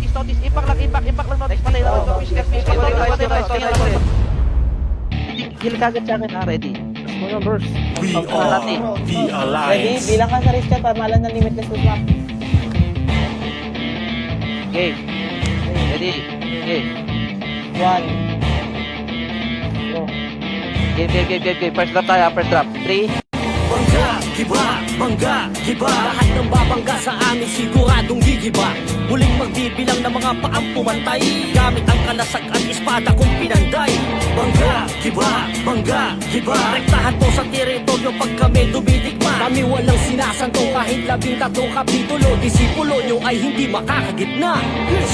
notice. Impact lang notice. Patay lang. Heal kagad sa akin, ready. Numbers. We are the Ready? Alliance. Bilang ka sa reset para malan ng limitless loot map. Okay. Ready. Okay. 1. Go. Game. First drop tayo, first drop. 3. Bangga, giba lahat ng babangga sa amin siguradong gigiba. Muling magbibilang ng mga paang pumantay gamit ang kalasag at espada kong pinanday. Bangga, giba rektahan to sa teritoryo pag kami dumidigma. Kami walang sinasanto kahit 13 kapitulo. Disipulo nyo ay hindi makakagitna.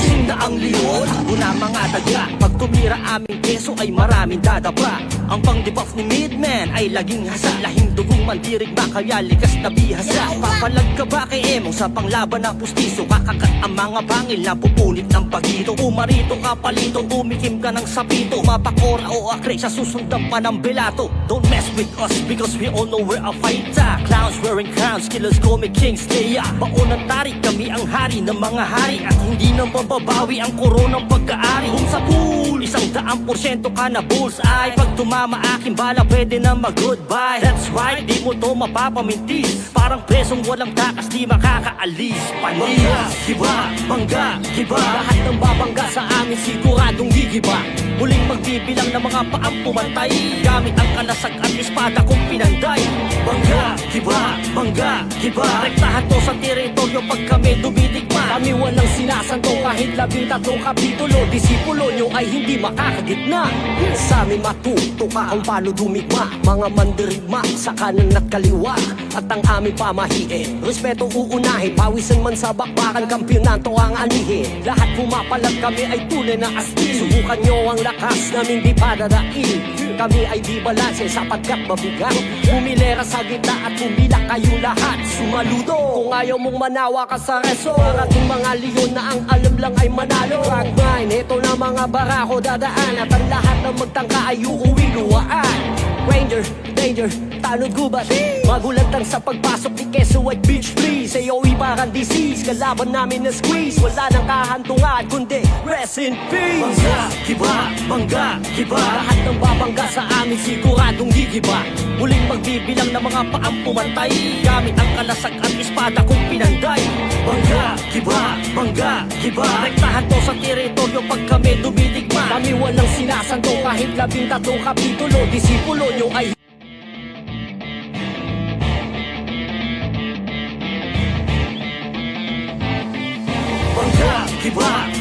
Sinda ang leon, una mga daga. Pag tumira aming keso ay maraming dadapa. Ang pang-debuff ni Midman ay laging hasa. Lahing dugong mandirigma kaya likas na bihasa. Papalag ka ba kay Emong sa panglaban ng pustiso? Kakakat ang mga bangil na pupunit ng pagito. Umarito ka palito, tumikim ka ng sapito. Mapakora o akre sa susundan pa ng belato. Don't mess with us because we all know we're a fighter. Clowns wearing crowns, killers call me King Slayer. Baonang tarik, kami ang hari ng mga hari. At hindi na mababawi ang koronang pagkaari. Kung sa pool, 100% ka na bullseye. Pag tumama aking bala, pwede na mag-goodbye. That's right, di mo to mapapamintis. Parang presong walang takas, di makakaalis. Panis, bangga, giba lahat ng babangga sa amin siguradong gigiba. Muling magbibilang ng mga paang pumantay gamit ang kalasag at espada kong pinanday. Bangga, giba rektahan to sa teritoryo pag kami dumidigma. Kami walang sinasanto kahit 13 kapitulo. Disipulo nyo ay hindi makakagitna. Sa amin matuto ka kung paano dumigma. Mga mandirigma sa kanan at kaliwa. At ang aming pamahiin respeto uunahin. Pawisan man sa bakbakan, kampyonato ang anihin. Lahat pumapalag kami ay tunay na astig. Subukan nyo ang lakas namin di padadaig. Kami ay di balanse sapagkat mabigat. Bumilera sa gitna at pumila kayong lahat. Sumaludo kung ayaw mong manawa ka sa reso. Parating mga leon na ang alam lang ay manalo. Rock mine, ito na mga barako dadaan. At ang lahat ng magtangka ay uuwi luwaan. Ranger, danger, tanod gubat. Magulantang sa pagpasok ni Keso White Beach Please. AOE parang disease, kalaban namin na squeeze. Wala nang kahantungan kundi rest in peace. Bangga, giba lahat ng babangga sa amin siguradong gigiba. Muling magbibilang ng mga paang pumantay gamit ang kalasag at espada kong pinanday. Bangga, giba rektahan to sa teritoryo pag kami dumidigma. Kami walang sinasanto kahit 13 kapitulo. Disipulo nyo ay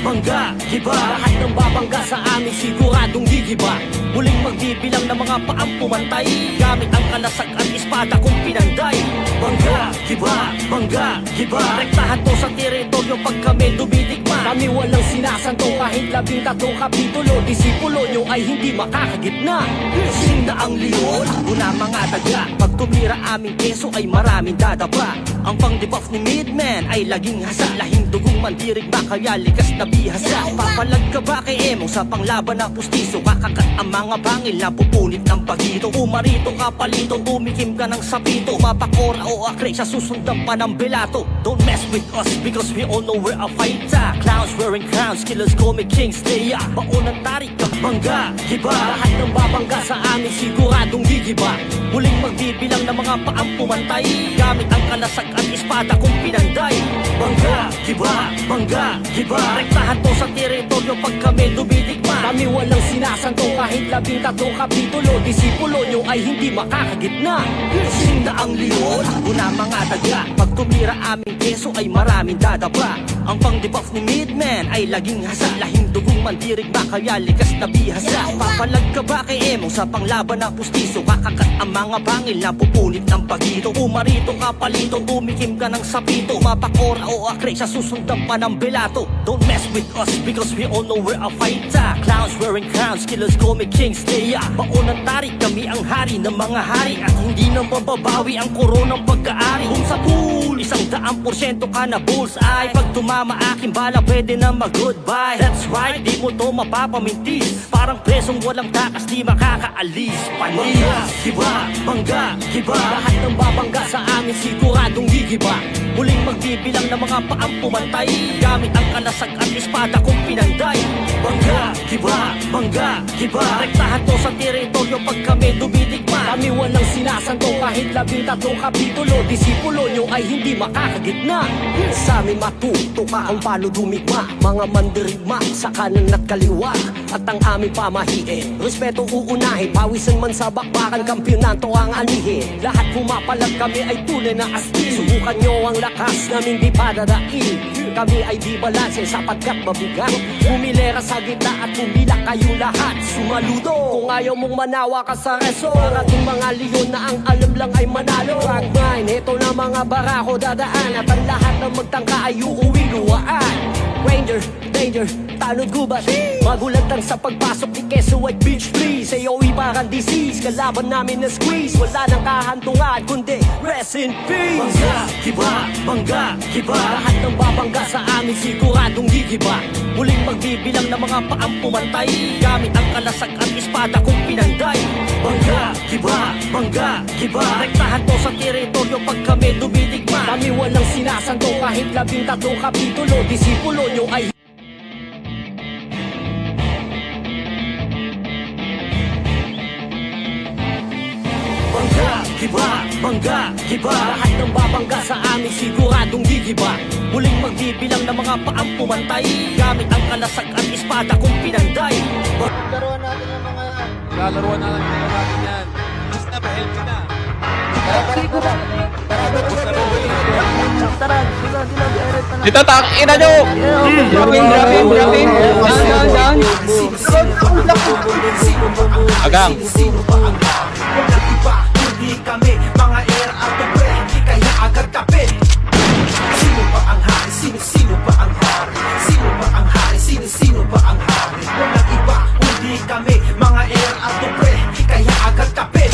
Bangga, giba lahat ng babangga sa amin siguradong gigiba. Muling magbibilang ng mga paang pumantay gamit ang kalasag at espada kong pinanday. Bangga, giba rektahan to sa teritoryo pag kami dumidigma. Kami walang sinasanto kahit 13 kapitulo. Disipulo nyo ay hindi makakagitna. Sinda ang leon, una mga daga. Pag tumira aming keso ay maraming dadapa. Ang pang-debuff ni Midman ay laging hasa. Lahing dugong mandirigma kaya likas na bihasa. Papalag ka ba kay Emong sa panglaban ng pustiso? Kakakat ang mga bangil na pupunit ng pagito. Umarito ka palito, tumikim ka ng sapito. Mapakora o akre sa susundan pa ng belato. Don't mess with us because we all know we're a fighter. Clowns wearing crowns, killers call me King Slayer. Baonang tarik ka, bangga, giba lahat ng babangga sa amin siguradong gigiba. Muling magbibilang ng mga paang pumantay gamit ang kalasag at espada kong pinanday. Bangga, giba rektahan to sa teritoryo pag kami dumidigma. Kami walang sinasanto kahit 13 kapitulo. Disipulo nyo ay hindi makakagitna. Sinda ang leon, una mga daga. Pag tumira aming keso ay maraming dadapa. Ang pang-debuff ni Midman ay laging hasa. Lahing dugong mandirigma kaya likas na bihasa. Papalag ka ba kay Emong sa panglaban ng pustiso? Kakakat ang mga bangil na pupunit ng pagito. Umarito ka palito, tumikim ka ng sapito. Mapakora o akre sa susundan pa ng belato. Don't mess with us because we all know we're a fighter. Clowns wearing crowns, killers call me King Slayer. Baonang tarik, kami ang hari ng mga hari. At hindi na mababawi ang koronang pagkaari. Kung sa pool, 100% ka na bullseye. Pag tumama aking bala, pwede na mag-goodbye. That's right, di mo to mapapamintis. Parang presong walang takas, di makakaalis. Panis, bangga, giba lahat ng babangga sa amin siguradong gigiba. Muling magbibilang ng mga paang pumantay Gamit ang kalasag at espada kong pinanday Bangga, giba, bangga, giba Rektahan to sa teritoryo pag kami dumidigma Kami walang sinasanto kahit 13 kapitulo Disipulo nyo ay hindi makakagitna Sa amin matuto ka kung paano dumigma Mga mandirigma sa kanan at kaliwa At ang aming pamahiin Respeto uunahin, pawisan man sa bakbakan Kampyonato ang anihin Lahat pumapalag kami ay tunay na astil Subukan nyo ang lakas namin di padadain Kami ay di balanse sapagkat mabigat Bumilera sa gitna at pumila kayong lahat Sumaludo kung ayaw mong manawa ka sa reso Parating mga leon na ang alam lang ay manalo Rock mine, ito na mga barako dadaan At ang lahat ng magtangka ay uuwi luwaan Ranger, danger, tanod gubat Magulantang sa pagpasok ni Quezon White Beach Please AOE parang disease Kalaban namin na squeeze Wala nang kahantungan kundi rest in peace Bangga, giba, bangga, giba Lahat ng babangga sa amin siguradong gigiba Muling magbibilang ng mga paang pumantay Gamit ang kalasag at espada kong pinanday Bangga, giba, bangga, giba Rektahan to sa teritoryo pag kami dumidigma Kami walang sinasanto kahit 13 kapitulo Disipulo nyo ay Bangga, giba, bangga, giba Lahat ng babangga sa amin siguradong gigiba Muling magbibilang ng mga paang pumantay Gamit ang kalasag at espada kong pinanday Laruan natin yung mga yan. Lalaruan na lang natin yan. Basta ma-help ka na. Tara, sila, direct na. Dito, ina nyo! Dropping. Down. Agang. Walang iba, hindi kami mga air at pre Kaya agad kape Sino ba ang hari? Sino ba ang hari? Sino ba ang hari? Sino ba ang hari? Walang iba, hindi kami mga air at pre Kaya agad kape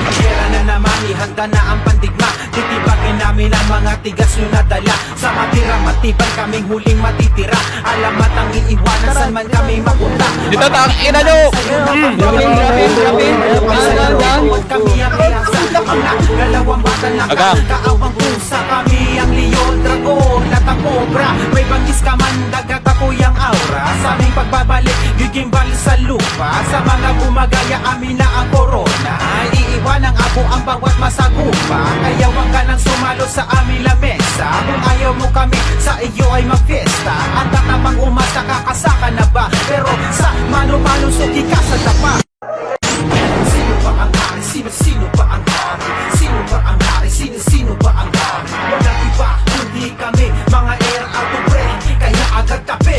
Pagkera na naman, ihanda na ang pandigma Titibagin namin ang mga tigas nyo na dala Sa matira, matibay kaming huling matitira Alamat ang iiwanan, saan man kami mapunta Dito, ina nyo! Dropping. Down. Kami ang pinasa Ang nagalawang bata na Agang. kaawang pusa Kami ang leon, dragon at ang cobra May bangis ka man, dagat ako'y ang aura Sa aming pagbabalik, gigimbal sa lupa Sa mga gumagaya, amin na ang corona Iiwan ang abo ang bawat masagupa Kaya wag ka nang sumalo sa aming lamesa Kung ayaw mo kami, sa iyo ay magfiesta At tatapang umasa, kakasaka na ba? Pero sa mano-mano, suki ka sa tapa Sino ba ang hari? Sino ba ang hari? Sino ba ang hari? Sino ba ang hari? Walang iba, hindi kami mga air at pre Kaya agad kape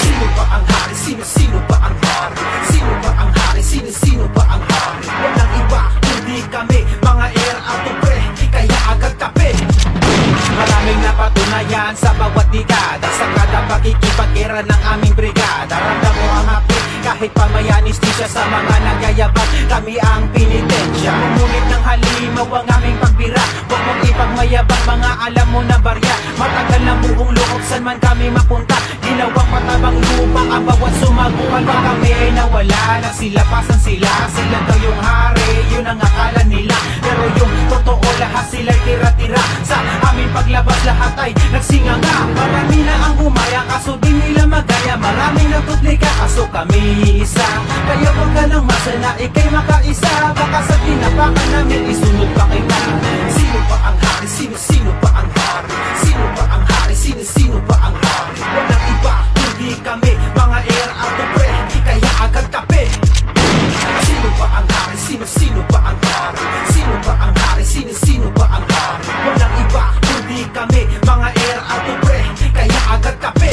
Sino ba ang hari? Sino ba ang hari? Sino ba ang hari? Sino ba ang hari? Walang iba, hindi kami mga air at pre Kaya agad kape Maraming napatunayan sa bawat dekada Sa kada pakikipag-era ng aming brigada Ramdam mo ang happy kahit pamayanistisya sa mga nagyayabang Kami ang pinitensya Ngunit ng halimaw ang aming pagbira Huwag mong ipagmayabang mga alam mo na barya Matagal na buong loob saan man kami mapunta Ginawang matabang lupa ang bawat sumaguan Pa kami ay nawala nagsilapasan sila Sila daw yung hari, yun ang akala nila Pero yung totoo lahat sila'y tira-tira Sa aming paglabas lahat ay nagsinganga Marami na ang gumaya kaso di nila magaya Marami na duplika kaso kami isa Kaya huwag ka lang masana, ikay makaisa Baka sa tinapakan namin isunod pa kita Sino ba ang hari? Sino ba ang hari? Sino ba ang hari? Sino ba ang hari? Walang iba, hindi kami mga air at pre Kaya agad kape Sino ba ang hari? Sino ba ang hari? Sino ba ang hari? Sino ba ang hari? Walang iba, hindi kami mga air at pre Kaya agad kape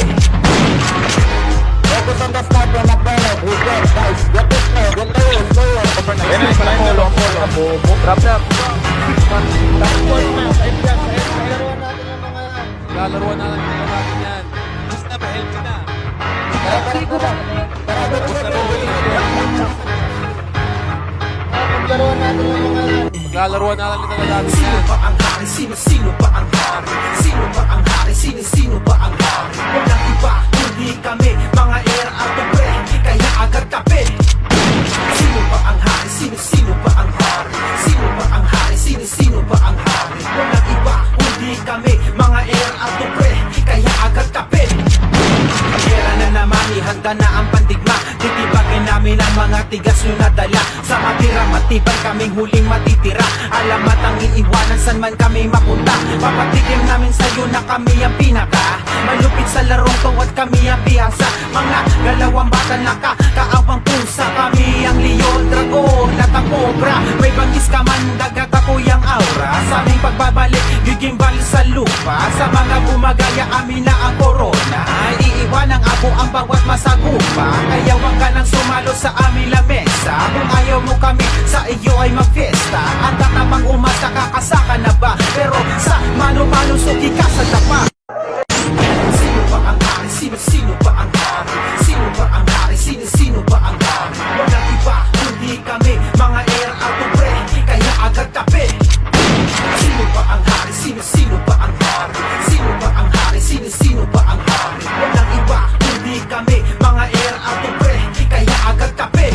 Lalaruan na lang natin yan. Basta ma-help ka na. Laruan natin yung mga yan. Lalaruan na lang natin Sino yan. ba ang hari? Sino ba ang hari? Sino ba ang hari? Sino ba ang hari? Walang iba, hindi kami mga air at pre Kaya agad kape Sino ba ang hari? Sino ba ang hari? Sino ba ang hari? Sino ba ang hari? Walang iba, hindi matigas nyo nadala. Sa matira matibay kaming huling matitira. Alamat ang iiwanan san man kami mapunta. Papatikim namin sa'yo na kami ang pinaka malupit sa larong to at kami ang bihasa. Mga galawang bata nakakaawang pusa. Kami ang leon, dragon at ang cobra. May bangis ka man, dagat ako'y ang aura. Sa aming pagbabalik, gigimbal sa lupa. Sa mga gumagaya, amin na ang corona. Iiwan ang abo ang bawat masagupa. Kaya wag ka nang sumalo sa aming lamesa. Kung ayaw mo kami, sa iyo ay magfiesta. Ang tatapang umasa, kakasaka na ba? Pero sa mano-mano, suki ka sa tapa. Sino ba ang hari? Sino ba ang hari? Sino ba ang hari? Sino ba ang hari? Walang iba, kundi kami, mga air out of breath. Kaya agad kape. Sino ba ang hari? Sino ba ang hari? Sino ba ang hari? Sino ba ang hari? Walang iba, kundi kami, mga air out of breath. Kaya agad kape.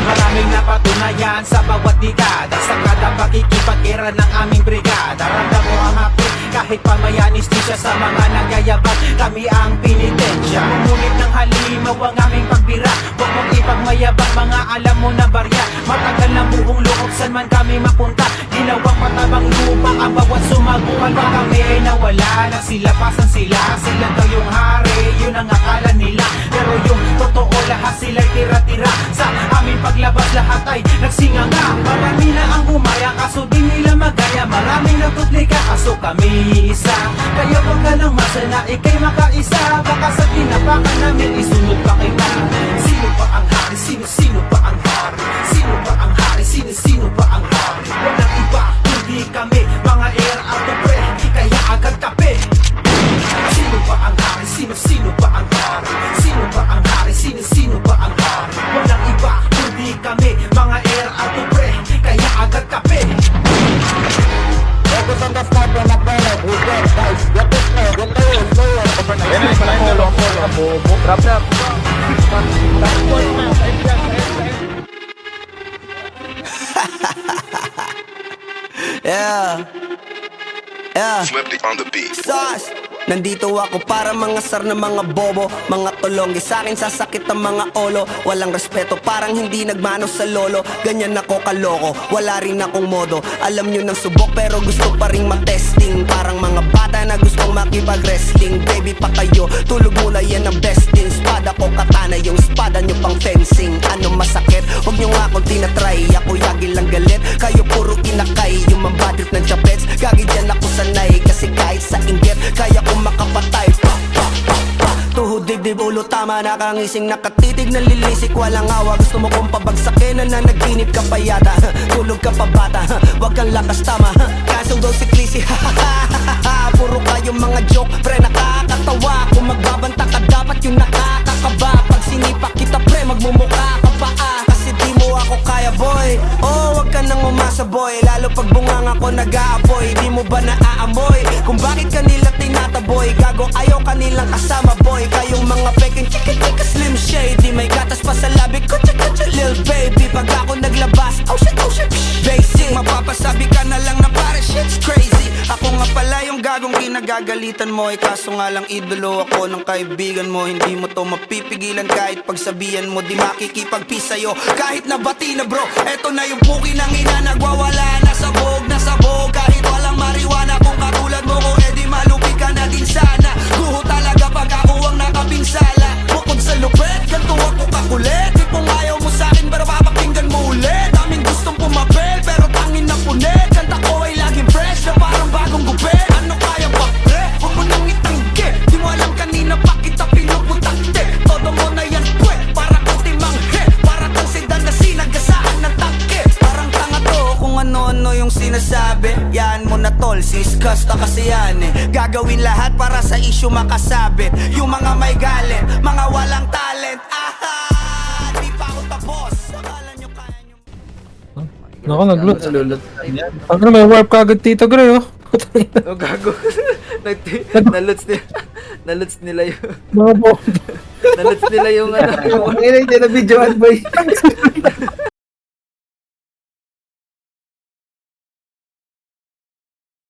Maraming napatunayan sa bawat dekada. Sa kada pakikipag-era ng aming brigada. Ramdam mo ang happy kahit pamayanis di siya sa mga nagyayabang. Kami ang pinitensya. Ngunit ng halimaw ang aming pagbira. Huwag mong ipagmayabang mga alam mo na barya. Matagal na buong loob san man kami mapunta. Ginawang matabang lupa ang bawat sumaguan. Pag kami ay nawala, nagsilapasan sila. Sila daw yung hari, yun ang akala nila. Pero yung totoo lahat sila'y tira-tira. Sa aming paglabas lahat ay nagsinganga. Marami na ang gumaya kaso di nila magaya. Maraming nagduplika kaso kami isa. Kaya wag ka lang masana, ikay makaisa. Baka sa tinapakan namin isunod pa kita. Sino ba ang hari? Sino ba ang hari? Sino ba ang hari? Sino ba ang hari? Walang iba, hindi kami, mga air out of breath. Kaya agad kape. Sino ba ang hari? Sino ba ang hari? Sino ba ang hari? Sino ba ang hari? Walang iba, hindi kami, mga air out of breath. Kaya agad kape. Focus on the start on the planet. We get guys. Get this now. Get lower. Drop. Yeah. Swifty on the beat. Sauce. Nandito ako para mga sar na mga bobo, mga tulonggi sa akin sasakit ang mga olo. Walang respeto, parang hindi nagmano sa lolo. Ganyan ako kaloko, wala rin akong modo. Alam nyo ng subok pero gusto pa rin matesting. Parang mga bata na gustong makipag-wrestling. Baby pa kayo, tulog muna yan ang besting. Spada ko katana, yung spada nyo pang fencing. Ano masakit? Huwag nyo nga akong tinatry. Ako yagi lang galit, kayo puro inakay. Yung mambadrip ng chapets, gagi dyan ako sanay. Kasi kahit sa inggit, kaya ko makapatay. Tuhod, dibdib, ulo, tama, nakangising, nakatitig, nalilisik, walang awa. Gusto mo kong pabagsakin, nananaginip ka pa yata. Tulog ka pa bata, wag kang lakas tama. Kasong daw si Clissy, puro kayong mga joke, pre nakakatawa. Kung magbabanta ka dapat yung nakakakaba. Pag sinipa kita pre, magmumukha ka pa kasi di mo ako kaya boy. Oh, wag ka nang umasa boy. Lalo pag bungang ako nag-aapoy. Di mo ba naaamoy kung bakit kanila tinataboy? Gago ayaw kanilang kasama boy. Kayong mga peking chika slim shady. May gatas pa sa labi ko, chika lil baby. Pag ako naglabas, oh shit basic, mapapasabi ka na lang na pare shit's crazy. Ako nga pala yung gagong kinagagalitan mo. Kaso nga lang idolo ako ng kaibigan mo. Hindi mo to mapipigilan kahit pagsabihan mo. Di makikipagpis sa'yo kahit nabati na bro. Eto na yung puki ng ina, nagwawala na sabog. Kahit walang mariwana, kung katulad mo ko edi malupi ka na din sana. Guho talaga pag ako ang nakapinsala. Bukod sa lupet, ganito ako kakulit. Di kung ayaw mo sa'kin pero papakinggan mo ulit. Daming gustong pumapel pero tangin na punit. Kanta ko ay laging fresh na parang bagong gupit. Ano kaya ba pre? Huwag mo nang itanggi. Di mo alam kanina pa kita pinuputakte. Todo mo na yan pwe, para kang timanghe. Para kang sedan na sinagasaan ng tangke. Parang tanga to kung ano-ano yung sinasabi. Yan mo na tol, sis-casta kasi yan Gagawin lahat para sa issue makasabit. Yung mga may galit, mga walang talent. Di pa ako tapos. Akala nyo kaya nyo. Naku, nag-loot. Ano may warp kagad Tito Gray, oh. Oh, gago. Nalots nila yung... Mga bo. Nalots nila yung ano. Ang ina, hindi na videoan boy.